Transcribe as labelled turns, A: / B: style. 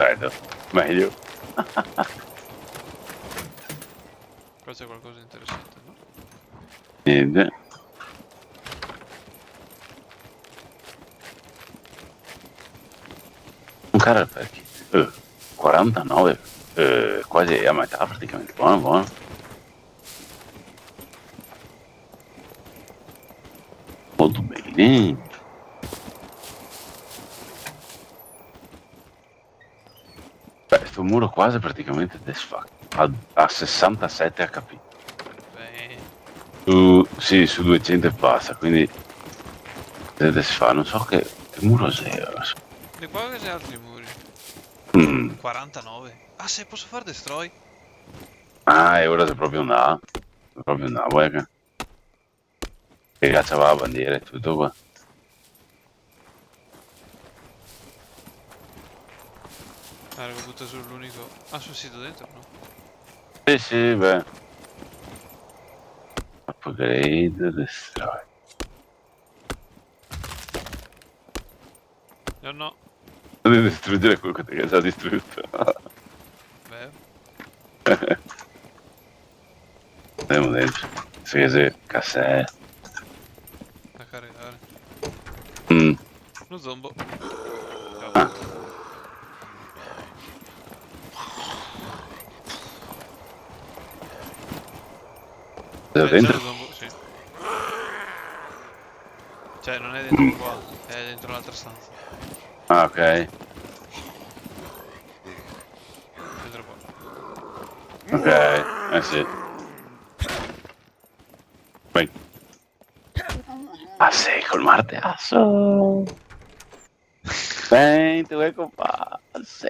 A: perfetto. Meglio.
B: Qua c'è qualcosa di interessante, no?
A: Niente. Un carro perché 49, quasi a metà praticamente. Buono, buono. Molto bene. Beh, sto muro quasi praticamente desfatto. A 67 HP. Sì, su 200 e passa, quindi desfa. Non so che muro sia.
B: Di qua che c'è altri muri.
A: Mm.
B: 49. Ah, se posso fare destroy?
A: Ah, e ora sei proprio una. Sei proprio una, vuoi che cazzo va la bandiera e tutto qua.
B: Ah, l'avevo buttato sull'unico. Ah, sul sito dentro, no?
A: Sì, sì, beh. Upgrade, destroy.
B: No, no.
A: Non devi distruggere quello che ti è già distrutto.
B: Beh,
A: Andiamo dentro. Sì, sì, cassè.
B: da caricare.
A: Mm.
B: Uno zombo. Ciao.
A: Ah, da
B: C'è
A: dentro?
B: lo zombo, sì. Cioè, non è dentro
A: Mm.
B: qua, è dentro l'altra stanza.
A: Ah, ok.
B: Dentro qua.
A: Ok, sì. Vai. Ah, sei col marteasso. Senti, vuoi compare? Sì.